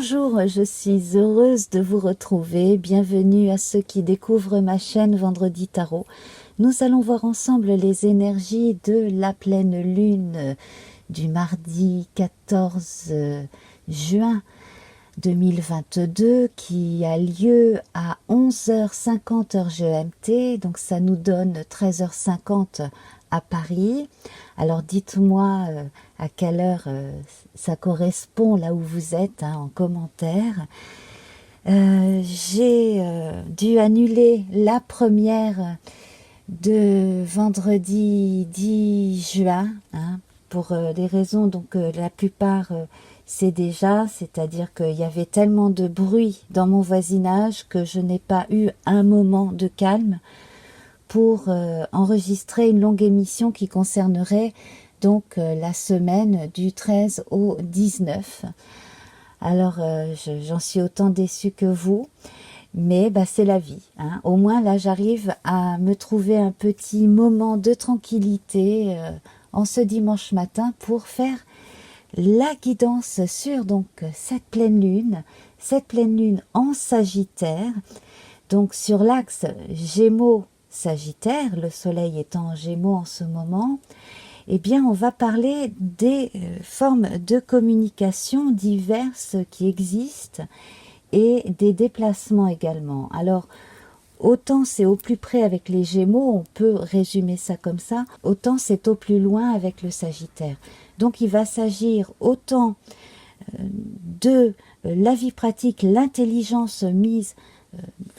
Bonjour, je suis heureuse de vous retrouver. Bienvenue à ceux qui découvrent ma chaîne Vendredi Tarot. Nous allons voir ensemble les énergies de la pleine lune du mardi 14 juin 2022 qui a lieu à 11h50 heure GMT. Donc ça nous donne 13h50 à Paris. Alors dites-moi à quelle heure ça correspond là où vous êtes en commentaire. J'ai dû annuler la première de vendredi 10 juin pour des raisons donc la plupart c'est déjà, c'est-à-dire qu'il y avait tellement de bruit dans mon voisinage que je n'ai pas eu un moment de calme pour enregistrer une longue émission qui concernerait donc la semaine du 13 au 19. Alors j'en suis autant déçue que vous, mais c'est la vie. Au moins là j'arrive à me trouver un petit moment de tranquillité en ce dimanche matin pour faire la guidance sur donc cette pleine lune en Sagittaire, donc sur l'axe Gémeaux-Sagittaire, le soleil étant en Gémeaux en ce moment. Eh bien, on va parler des formes de communication diverses qui existent et des déplacements également. Alors, autant c'est au plus près avec les Gémeaux, on peut résumer ça comme ça, autant c'est au plus loin avec le Sagittaire. Donc, il va s'agir autant de la vie pratique, l'intelligence mise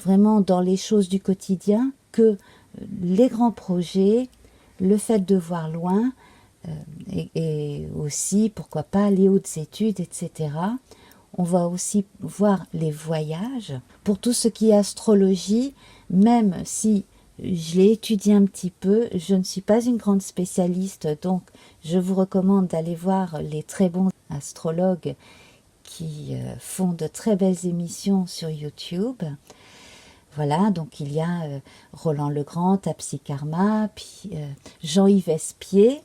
vraiment dans les choses du quotidien que les grands projets, le fait de voir loin et aussi, pourquoi pas, les hautes études, etc. On va aussi voir les voyages. Pour tout ce qui est astrologie, même si je l'ai étudié un petit peu, je ne suis pas une grande spécialiste, donc je vous recommande d'aller voir les très bons astrologues qui font de très belles émissions sur YouTube. Voilà, donc il y a Roland Legrand, Tapsi Karma, puis Jean-Yves Espier,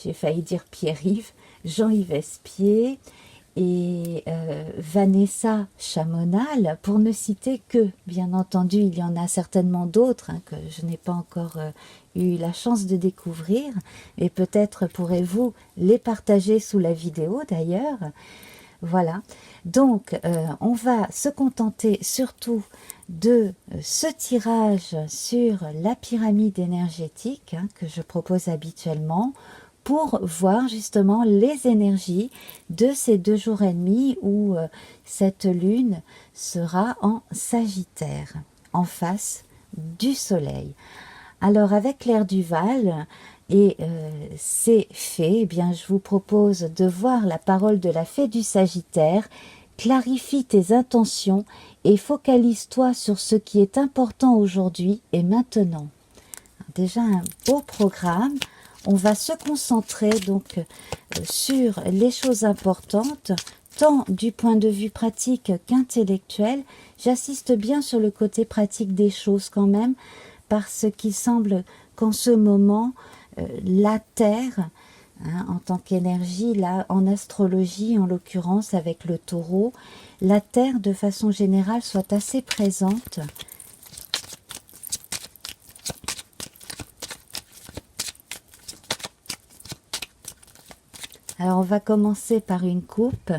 j'ai failli dire Pierre-Yves, Jean-Yves Espier et Vanessa Chamonal, pour ne citer que, bien entendu, il y en a certainement d'autres que je n'ai pas encore eu la chance de découvrir, et peut-être pourrez-vous les partager sous la vidéo d'ailleurs. Voilà, donc on va se contenter surtout de ce tirage sur la pyramide énergétique que je propose habituellement pour voir justement les énergies de ces 2 jours et demi où cette lune sera en Sagittaire, en face du soleil. Alors avec Claire Duval et c'est fait, eh bien je vous propose de voir la parole de la fée du Sagittaire. Clarifie tes intentions et focalise-toi sur ce qui est important aujourd'hui et maintenant. Déjà un beau programme. On va se concentrer donc sur les choses importantes, tant du point de vue pratique qu'intellectuel. J'assiste bien sur le côté pratique des choses quand même, parce qu'il semble qu'en ce moment, la Terre, en tant qu'énergie, là en astrologie en l'occurrence avec le taureau, la Terre de façon générale soit assez présente. Alors on va commencer par une coupe.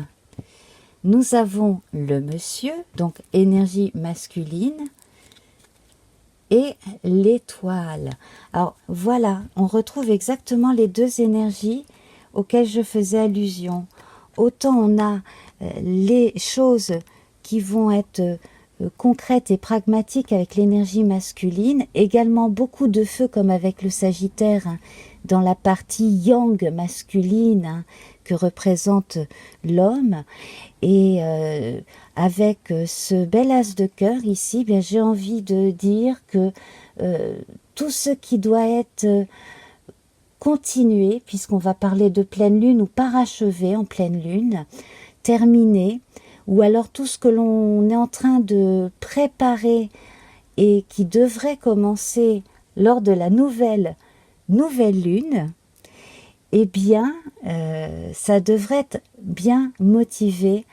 Nous avons le monsieur, donc énergie masculine, et l'étoile. Alors voilà, on retrouve exactement les 2 énergies auxquelles je faisais allusion. Autant on a les choses qui vont être concrètes et pragmatiques avec l'énergie masculine, également beaucoup de feu comme avec le Sagittaire, dans la partie yang masculine que représente l'homme. Et avec ce bel as de cœur ici, bien j'ai envie de dire que tout ce qui doit être continué, puisqu'on va parler de pleine lune ou parachevé en pleine lune, terminé, ou alors tout ce que l'on est en train de préparer et qui devrait commencer lors de la nouvelle lune, eh bien, ça devrait être bien motivé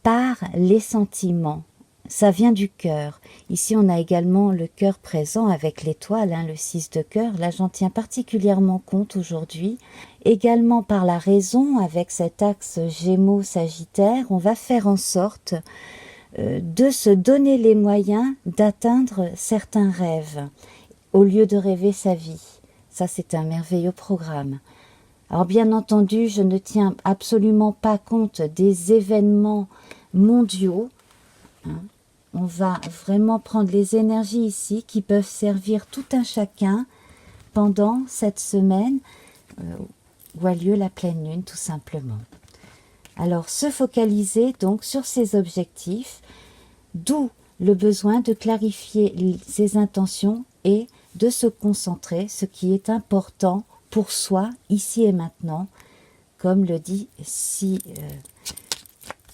par les sentiments. Ça vient du cœur. Ici, on a également le cœur présent avec l'étoile, le 6 de cœur. Là, j'en tiens particulièrement compte aujourd'hui. Également par la raison, avec cet axe Gémeaux-Sagittaire, on va faire en sorte de se donner les moyens d'atteindre certains rêves, au lieu de rêver sa vie. Ça, c'est un merveilleux programme. Alors, bien entendu, je ne tiens absolument pas compte des événements mondiaux. On va vraiment prendre les énergies ici qui peuvent servir tout un chacun pendant cette semaine où a lieu la pleine lune, tout simplement. Alors, se focaliser donc sur ses objectifs, d'où le besoin de clarifier ses intentions et de se concentrer, ce qui est important pour soi, ici et maintenant, comme le dit si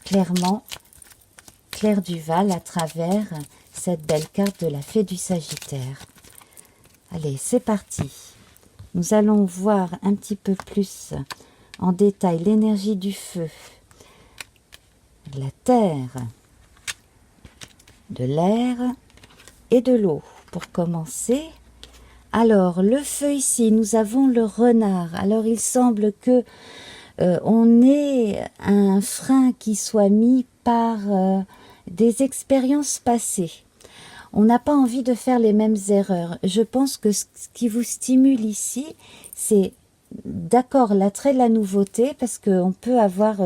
clairement Claire Duval à travers cette belle carte de la fée du Sagittaire. Allez, c'est parti. Nous allons voir un petit peu plus en détail l'énergie du feu, la terre, de l'air et de l'eau. Pour commencer, alors le feu ici, nous avons le renard. Alors il semble que on ait un frein qui soit mis par des expériences passées. On n'a pas envie de faire les mêmes erreurs. Je pense que ce qui vous stimule ici, c'est d'accord l'attrait de la nouveauté, parce qu'on peut avoir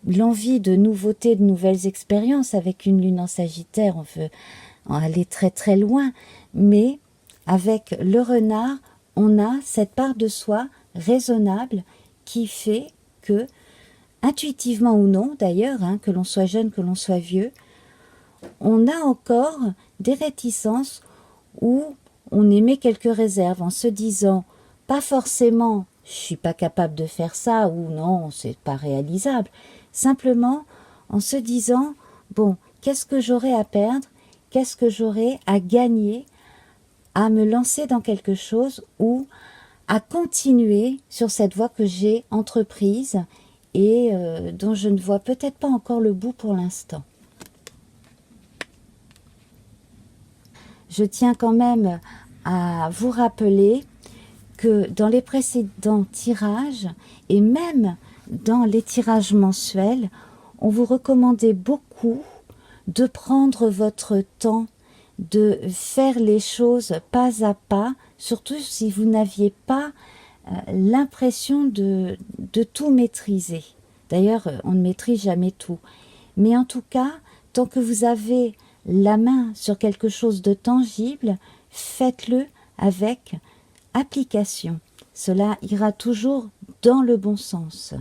l'envie de nouveautés, de nouvelles expériences. Avec une lune en Sagittaire, on veut aller très très loin, mais avec le renard, on a cette part de soi raisonnable qui fait que, intuitivement ou non d'ailleurs, que l'on soit jeune, que l'on soit vieux, on a encore des réticences où on émet quelques réserves en se disant, pas forcément je suis pas capable de faire ça, ou non, c'est pas réalisable, simplement en se disant, bon, qu'est-ce que j'aurais à perdre, qu'est-ce que j'aurais à gagner à me lancer dans quelque chose ou à continuer sur cette voie que j'ai entreprise et dont je ne vois peut-être pas encore le bout pour l'instant. Je tiens quand même à vous rappeler que dans les précédents tirages et même dans les tirages mensuels, on vous recommandait beaucoup de prendre votre temps, de faire les choses pas à pas, surtout si vous n'aviez pas l'impression de tout maîtriser. D'ailleurs, on ne maîtrise jamais tout. Mais en tout cas, tant que vous avez la main sur quelque chose de tangible, faites-le avec application. Cela ira toujours dans le bon sens.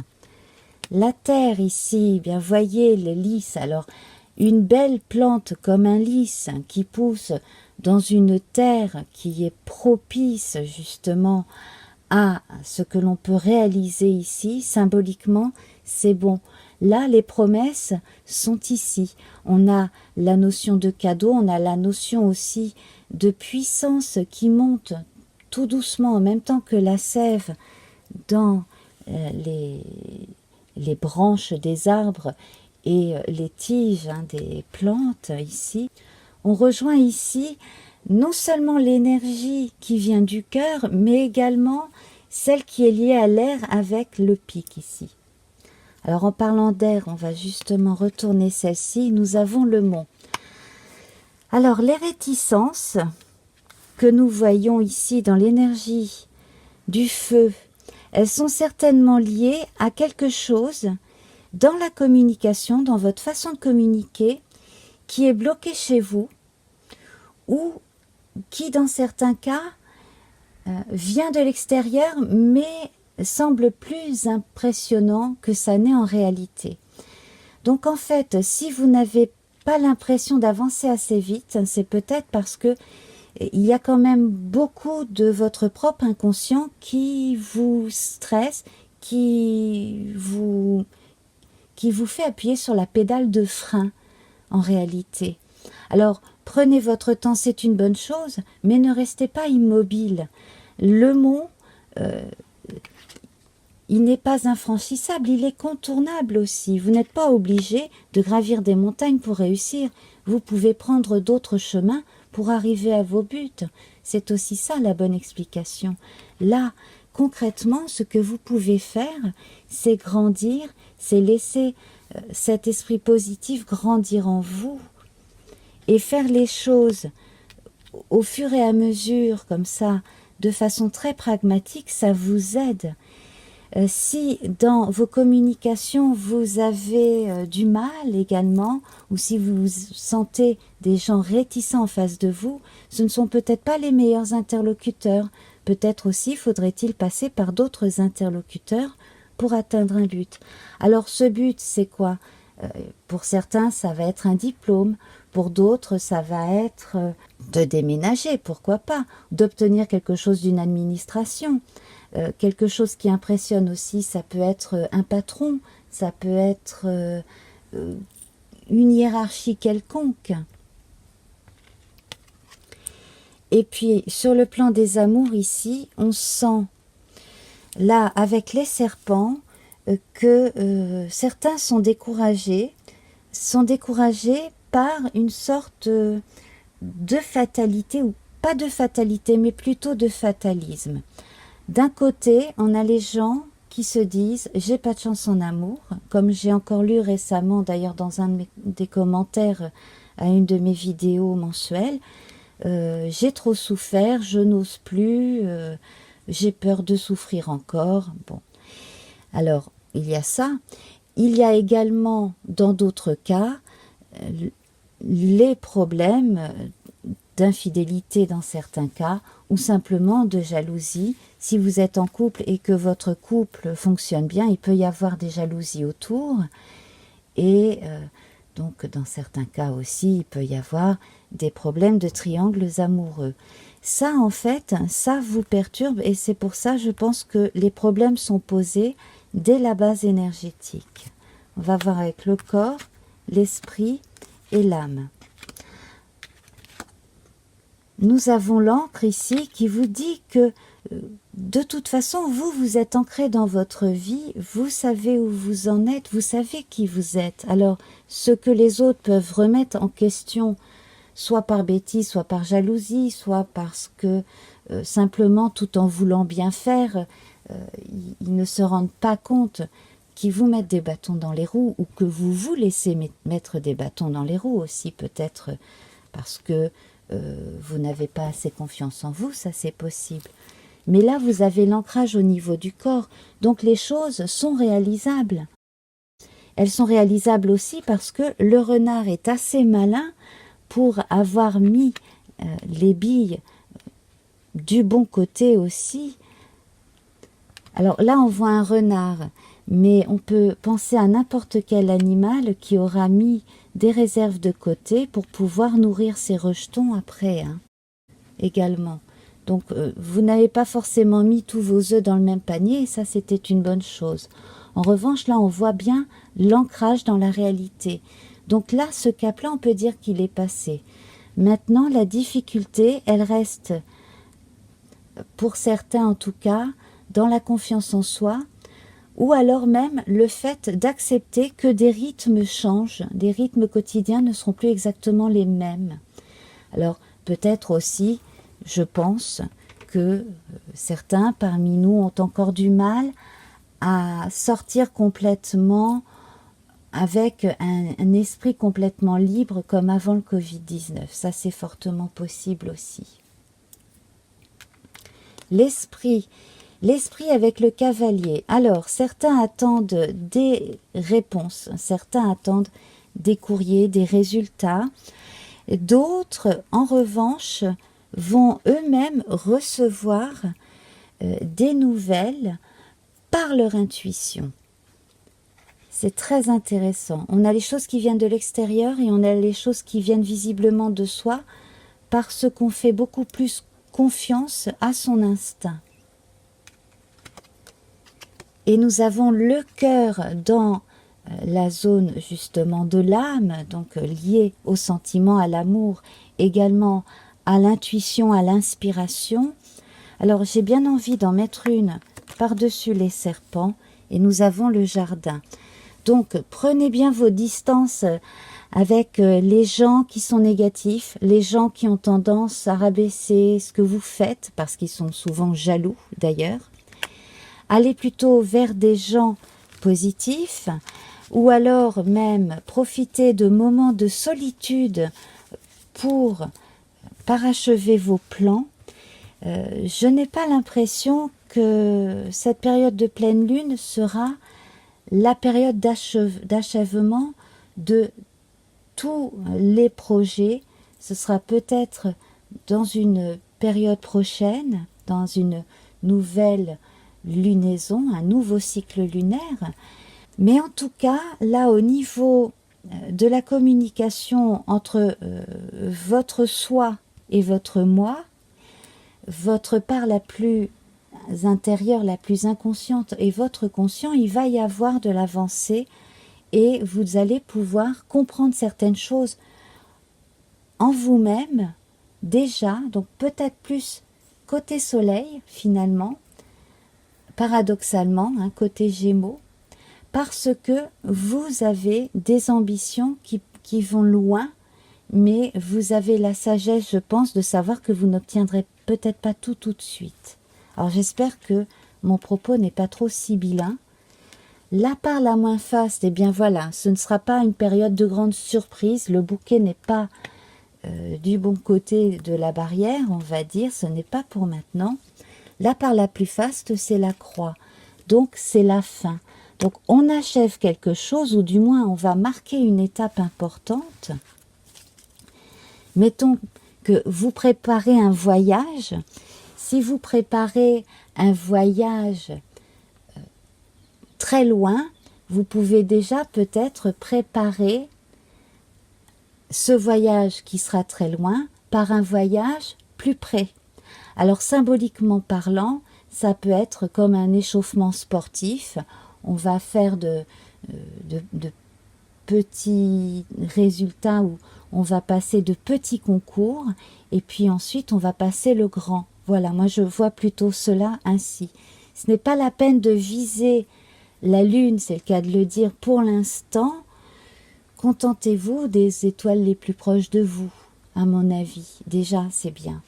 La terre ici, bien voyez le lys. Alors, une belle plante comme un lys qui pousse dans une terre qui est propice justement à ce que l'on peut réaliser ici, symboliquement, c'est bon. Là, les promesses sont ici. On a la notion de cadeau, on a la notion aussi de puissance qui monte tout doucement en même temps que la sève dans les branches des arbres et les tiges des plantes ici. On rejoint ici non seulement l'énergie qui vient du cœur, mais également celle qui est liée à l'air avec le pic ici. Alors en parlant d'air, on va justement retourner celle-ci. Nous avons le mont. Alors les réticences que nous voyons ici dans l'énergie du feu, elles sont certainement liées à quelque chose dans la communication, dans votre façon de communiquer, qui est bloqué chez vous ou qui, dans certains cas, vient de l'extérieur, mais semble plus impressionnant que ça n'est en réalité. Donc en fait, si vous n'avez pas l'impression d'avancer assez vite, c'est peut-être parce que il y a quand même beaucoup de votre propre inconscient qui vous stresse, qui vous fait appuyer sur la pédale de frein en réalité. Alors prenez votre temps, c'est une bonne chose, mais ne restez pas immobile. Le mont, il n'est pas infranchissable, il est contournable aussi. Vous n'êtes pas obligé de gravir des montagnes pour réussir. Vous pouvez prendre d'autres chemins pour arriver à vos buts. C'est aussi ça la bonne explication. Là, concrètement, ce que vous pouvez faire, c'est grandir, c'est laisser cet esprit positif grandir en vous et faire les choses au fur et à mesure, comme ça, de façon très pragmatique, ça vous aide. Si dans vos communications vous avez du mal également, ou si vous sentez des gens réticents en face de vous, ce ne sont peut-être pas les meilleurs interlocuteurs. Peut-être aussi faudrait-il passer par d'autres interlocuteurs pour atteindre un but. Alors ce but, c'est quoi? Pour certains, ça va être un diplôme. Pour d'autres, ça va être de déménager, pourquoi pas, d'obtenir quelque chose d'une administration. Quelque chose qui impressionne aussi, ça peut être un patron, ça peut être une hiérarchie quelconque. Et puis, sur le plan des amours ici, on sent, là, avec les serpents, que certains sont découragés par une sorte de fatalité, ou pas de fatalité, mais plutôt de fatalisme. D'un côté, on a les gens qui se disent « j'ai pas de chance en amour », comme j'ai encore lu récemment, d'ailleurs dans un des commentaires à une de mes vidéos mensuelles, j'ai trop souffert, je n'ose plus, j'ai peur de souffrir encore. Bon, alors il y a ça. Il y a également, dans d'autres cas, les problèmes d'infidélité dans certains cas, ou simplement de jalousie. Si vous êtes en couple et que votre couple fonctionne bien, il peut y avoir des jalousies autour. Et donc, dans certains cas aussi, il peut y avoir des problèmes de triangles amoureux. Ça, en fait, ça vous perturbe et c'est pour ça, je pense que les problèmes sont posés dès la base énergétique. On va voir avec le corps, l'esprit et l'âme. Nous avons l'encre ici qui vous dit que de toute façon, vous êtes ancré dans votre vie, vous savez où vous en êtes, vous savez qui vous êtes. Alors, ce que les autres peuvent remettre en question, soit par bêtise, soit par jalousie, soit parce que simplement, tout en voulant bien faire, ils ne se rendent pas compte qu'ils vous mettent des bâtons dans les roues, ou que vous laissez mettre des bâtons dans les roues aussi, peut-être parce que vous n'avez pas assez confiance en vous, ça c'est possible. Mais là, vous avez l'ancrage au niveau du corps, donc les choses sont réalisables. Elles sont réalisables aussi parce que le renard est assez malin pour avoir mis les billes du bon côté aussi. Alors là, on voit un renard, mais on peut penser à n'importe quel animal qui aura mis des réserves de côté pour pouvoir nourrir ses rejetons après, également. Donc, vous n'avez pas forcément mis tous vos œufs dans le même panier, et ça, c'était une bonne chose. En revanche, là, on voit bien l'ancrage dans la réalité. Donc là, ce cap-là, on peut dire qu'il est passé. Maintenant, la difficulté, elle reste, pour certains en tout cas, dans la confiance en soi, ou alors même le fait d'accepter que des rythmes changent, des rythmes quotidiens ne seront plus exactement les mêmes. Alors, peut-être aussi, je pense que certains parmi nous ont encore du mal à sortir complètement avec un esprit complètement libre comme avant le Covid-19. Ça, c'est fortement possible aussi. L'esprit avec le cavalier. Alors, certains attendent des réponses, certains attendent des courriers, des résultats. D'autres, en revanche, vont eux-mêmes recevoir des nouvelles par leur intuition. C'est très intéressant. On a les choses qui viennent de l'extérieur et on a les choses qui viennent visiblement de soi parce qu'on fait beaucoup plus confiance à son instinct. Et nous avons le cœur dans la zone justement de l'âme, donc liée au sentiment, à l'amour, également à l'intuition, à l'inspiration. Alors j'ai bien envie d'en mettre une par-dessus les serpents, et nous avons le jardin. Donc prenez bien vos distances avec les gens qui sont négatifs, les gens qui ont tendance à rabaisser ce que vous faites, parce qu'ils sont souvent jaloux d'ailleurs. Allez plutôt vers des gens positifs, ou alors même profitez de moments de solitude pour parachever vos plans. Je n'ai pas l'impression que cette période de pleine lune sera la période d'achèvement de tous les projets. Ce sera peut-être dans une période prochaine, dans une nouvelle lunaison, un nouveau cycle lunaire. Mais en tout cas, là au niveau de la communication entre votre soi et votre moi, votre part la plus intérieure, la plus inconsciente et votre conscient, il va y avoir de l'avancée et vous allez pouvoir comprendre certaines choses en vous-même déjà, donc peut-être plus côté soleil finalement, paradoxalement, hein, côté Gémeaux, parce que vous avez des ambitions qui vont loin, mais vous avez la sagesse, je pense, de savoir que vous n'obtiendrez peut-être pas tout de suite. Alors j'espère que mon propos n'est pas trop sibyllin. La part la moins faste, eh bien voilà, ce ne sera pas une période de grande surprise, le bouquet n'est pas du bon côté de la barrière, on va dire, ce n'est pas pour maintenant. La part la plus faste, c'est la croix, donc c'est la fin. Donc on achève quelque chose, ou du moins on va marquer une étape importante. Mettons que vous préparez un voyage. Si vous préparez un voyage très loin, vous pouvez déjà peut-être préparer ce voyage qui sera très loin par un voyage plus près. Alors symboliquement parlant, ça peut être comme un échauffement sportif. On va faire de petits résultats où on va passer de petits concours et puis ensuite on va passer le grand. Voilà, moi je vois plutôt cela ainsi. Ce n'est pas la peine de viser la lune, c'est le cas de le dire pour l'instant. Contentez-vous des étoiles les plus proches de vous, à mon avis. Déjà, c'est bien.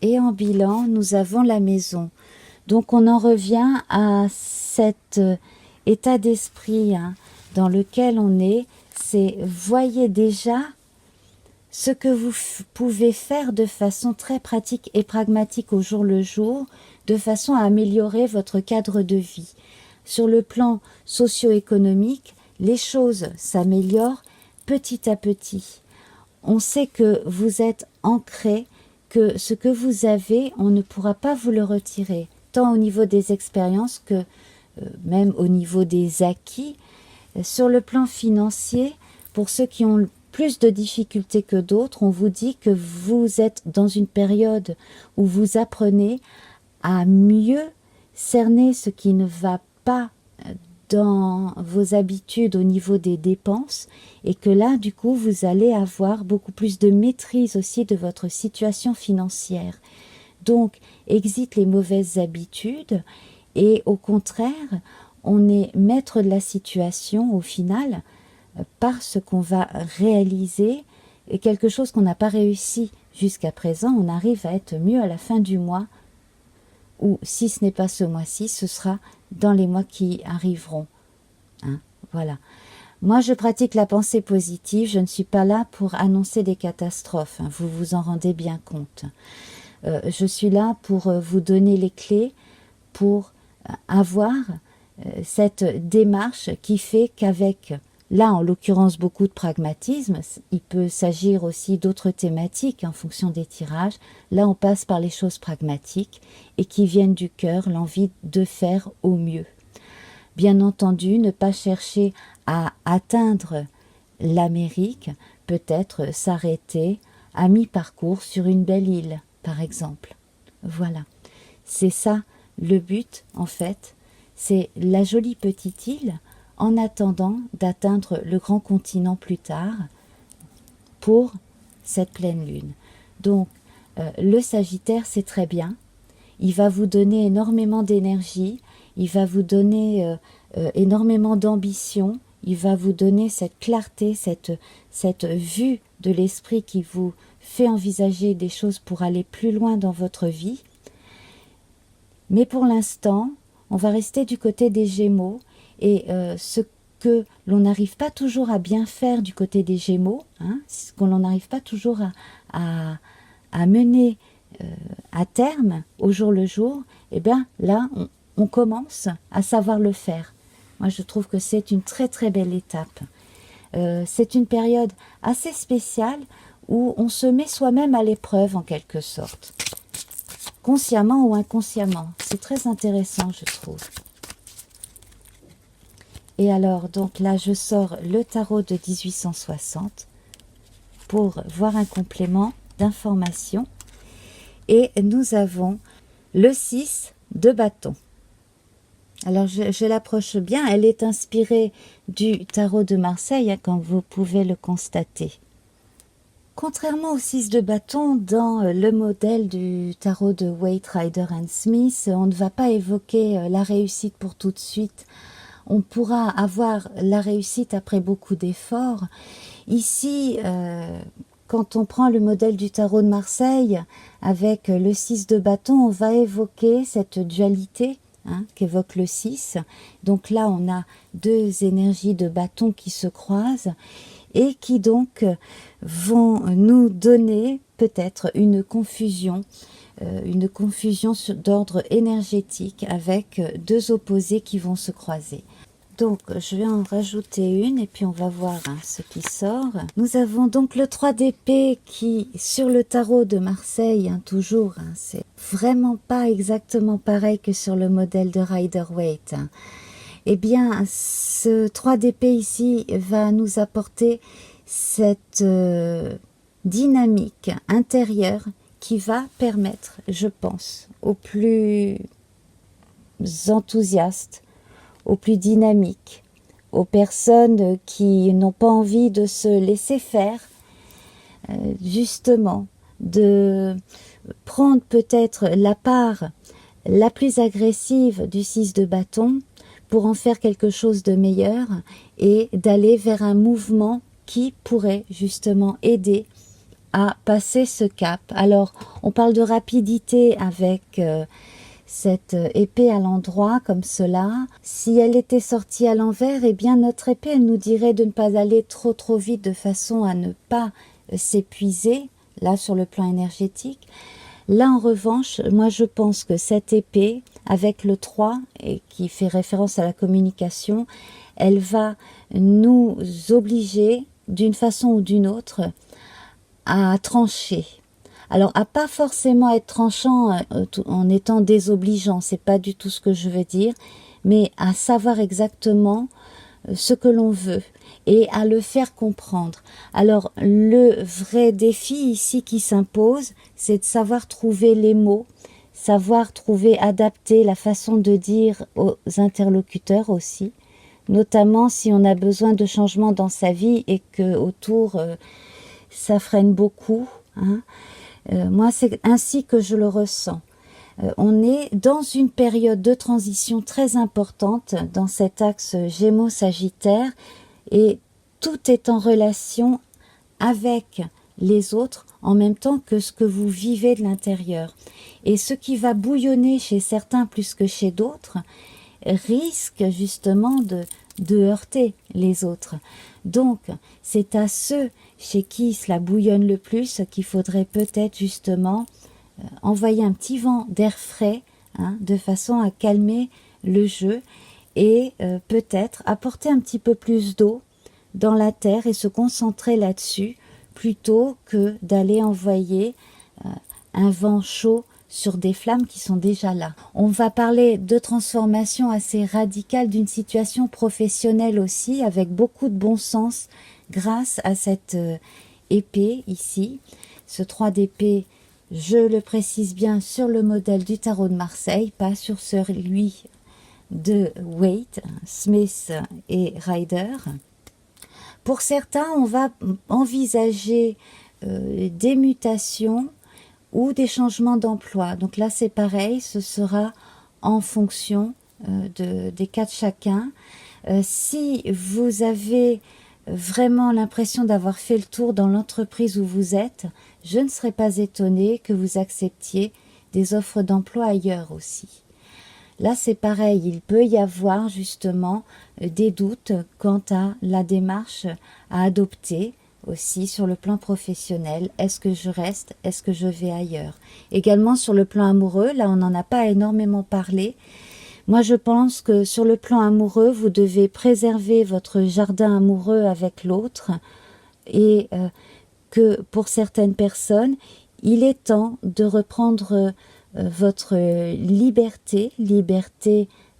Et en bilan, nous avons la maison. Donc on en revient à cet état d'esprit hein, dans lequel on est. C'est voyez déjà ce que vous pouvez faire de façon très pratique et pragmatique au jour le jour, de façon à améliorer votre cadre de vie. Sur le plan socio-économique, les choses s'améliorent petit à petit. On sait que vous êtes ancré, que ce que vous avez, on ne pourra pas vous le retirer, tant au niveau des expériences que même au niveau des acquis. Sur le plan financier, pour ceux qui ont plus de difficultés que d'autres, on vous dit que vous êtes dans une période où vous apprenez à mieux cerner ce qui ne va pas dans vos habitudes au niveau des dépenses et que là, du coup, vous allez avoir beaucoup plus de maîtrise aussi de votre situation financière. Donc, exit les mauvaises habitudes et au contraire, on est maître de la situation au final parce qu'on va réaliser quelque chose qu'on n'a pas réussi jusqu'à présent. On arrive à être mieux à la fin du mois ou si ce n'est pas ce mois-ci, ce sera dans les mois qui arriveront. Hein, voilà. Moi, je pratique la pensée positive. Je ne suis pas là pour annoncer des catastrophes. Hein, vous vous en rendez bien compte. Je suis là pour vous donner les clés pour avoir cette démarche qui fait qu'avec, là en l'occurrence beaucoup de pragmatisme, il peut s'agir aussi d'autres thématiques en fonction des tirages, là on passe par les choses pragmatiques et qui viennent du cœur, l'envie de faire au mieux. Bien entendu, ne pas chercher à atteindre l'Amérique, peut-être s'arrêter à mi-parcours sur une belle île, par exemple. Voilà, c'est ça le but en fait, c'est la jolie petite île en attendant d'atteindre le grand continent plus tard pour cette pleine lune. Donc, le Sagittaire, c'est très bien. Il va vous donner énormément d'énergie, il va vous donner énormément d'ambition, il va vous donner cette clarté, cette vue de l'esprit qui vous fait envisager des choses pour aller plus loin dans votre vie. Mais pour l'instant, on va rester du côté des Gémeaux et ce que l'on n'arrive pas toujours à bien faire du côté des Gémeaux, hein, ce que l'on n'arrive pas toujours à mener à terme, au jour le jour, et bien là, on commence à savoir le faire. Moi, je trouve que c'est une très très belle étape. C'est une période assez spéciale où on se met soi-même à l'épreuve en quelque sorte. Consciemment ou inconsciemment. C'est très intéressant, je trouve. Et alors, donc là, je sors le tarot de 1860 pour voir un complément d'information. Et nous avons le 6 de bâton. Alors, je l'approche bien. Elle est inspirée du tarot de Marseille, hein, comme vous pouvez le constater. Contrairement au 6 de bâton, dans le modèle du tarot de Waite, Rider and Smith, on ne va pas évoquer la réussite pour tout de suite. On pourra avoir la réussite après beaucoup d'efforts. Ici, quand on prend le modèle du tarot de Marseille, avec le 6 de bâton, on va évoquer cette dualité, hein, qu'évoque le 6. Donc là, on a deux énergies de bâton qui se croisent et qui donc vont nous donner peut-être une confusion d'ordre énergétique avec deux opposés qui vont se croiser. Donc, je vais en rajouter une et puis on va voir hein, ce qui sort. Nous avons donc le 3 d'épée qui, sur le tarot de Marseille, hein, toujours, hein, c'est vraiment pas exactement pareil que sur le modèle de Rider-Waite. Hein. Eh bien, ce 3 d'épée ici va nous apporter cette dynamique intérieure qui va permettre, je pense, aux plus enthousiastes, aux plus dynamiques, aux personnes qui n'ont pas envie de se laisser faire, justement, de prendre peut-être la part la plus agressive du 6 de bâton pour en faire quelque chose de meilleur et d'aller vers un mouvement qui pourrait justement aider à passer ce cap. Alors, on parle de rapidité avec cette épée à l'endroit comme cela. Si elle était sortie à l'envers, eh bien notre épée, elle nous dirait de ne pas aller trop vite de façon à ne pas s'épuiser, là sur le plan énergétique. Là en revanche, moi je pense que cette épée, avec le 3, et qui fait référence à la communication, elle va nous obliger, d'une façon ou d'une autre, à trancher. Alors, à pas forcément être tranchant en étant désobligeant, c'est pas du tout ce que je veux dire, mais à savoir exactement ce que l'on veut et à le faire comprendre. Alors, le vrai défi ici qui s'impose, c'est de savoir trouver les mots, savoir trouver, adapter la façon de dire aux interlocuteurs aussi, notamment si on a besoin de changements dans sa vie et que autour ça freine beaucoup. Hein. Moi, c'est ainsi que je le ressens. On est dans une période de transition très importante dans cet axe Gémeaux-Sagittaire et tout est en relation avec les autres en même temps que ce que vous vivez de l'intérieur. Et ce qui va bouillonner chez certains plus que chez d'autres risque justement de heurter les autres. Donc, c'est à ceux chez qui cela bouillonne le plus qu'il faudrait peut-être justement envoyer un petit vent d'air frais, hein, de façon à calmer le jeu et peut-être apporter un petit peu plus d'eau dans la terre et se concentrer là-dessus plutôt que d'aller envoyer un vent chaud sur des flammes qui sont déjà là. On va parler de transformation assez radicale d'une situation professionnelle aussi, avec beaucoup de bon sens grâce à cette épée ici. Ce 3 d'épée, je le précise bien, sur le modèle du tarot de Marseille, pas sur celui de Waite, Smith et Rider. Pour certains, on va envisager des mutations ou des changements d'emploi. Donc là, c'est pareil, ce sera en fonction des cas de chacun. Si vous avez vraiment l'impression d'avoir fait le tour dans l'entreprise où vous êtes, je ne serais pas étonnée que vous acceptiez des offres d'emploi ailleurs aussi. Là, c'est pareil, il peut y avoir justement des doutes quant à la démarche à adopter aussi sur le plan professionnel. Est-ce que je reste? Est-ce que je vais ailleurs? Également sur le plan amoureux, là on n'en a pas énormément parlé. Moi je pense que sur le plan amoureux, vous devez préserver votre jardin amoureux avec l'autre et que pour certaines personnes, il est temps de reprendre votre liberté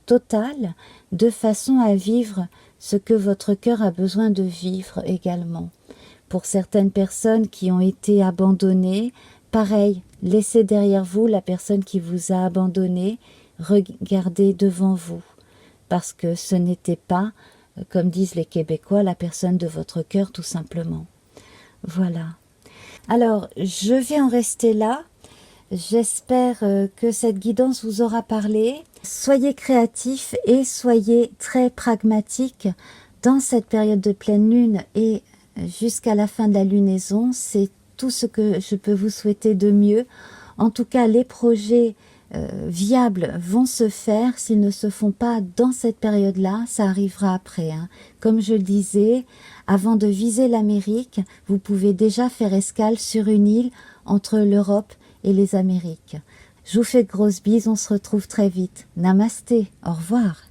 totale, de façon à vivre ce que votre cœur a besoin de vivre également. Pour certaines personnes qui ont été abandonnées, pareil, laissez derrière vous la personne qui vous a abandonné, regardez devant vous, parce que ce n'était pas, comme disent les Québécois, la personne de votre cœur tout simplement. Voilà. Alors, je vais en rester là. J'espère que cette guidance vous aura parlé. Soyez créatifs et soyez très pragmatiques dans cette période de pleine lune et jusqu'à la fin de la lunaison. C'est tout ce que je peux vous souhaiter de mieux. En tout cas, les projets viables vont se faire. S'ils ne se font pas dans cette période-là, ça arrivera après. Comme je le disais, avant de viser l'Amérique, vous pouvez déjà faire escale sur une île entre l'Europe et les Amériques. Je vous fais de grosses bises, on se retrouve très vite. Namasté, au revoir.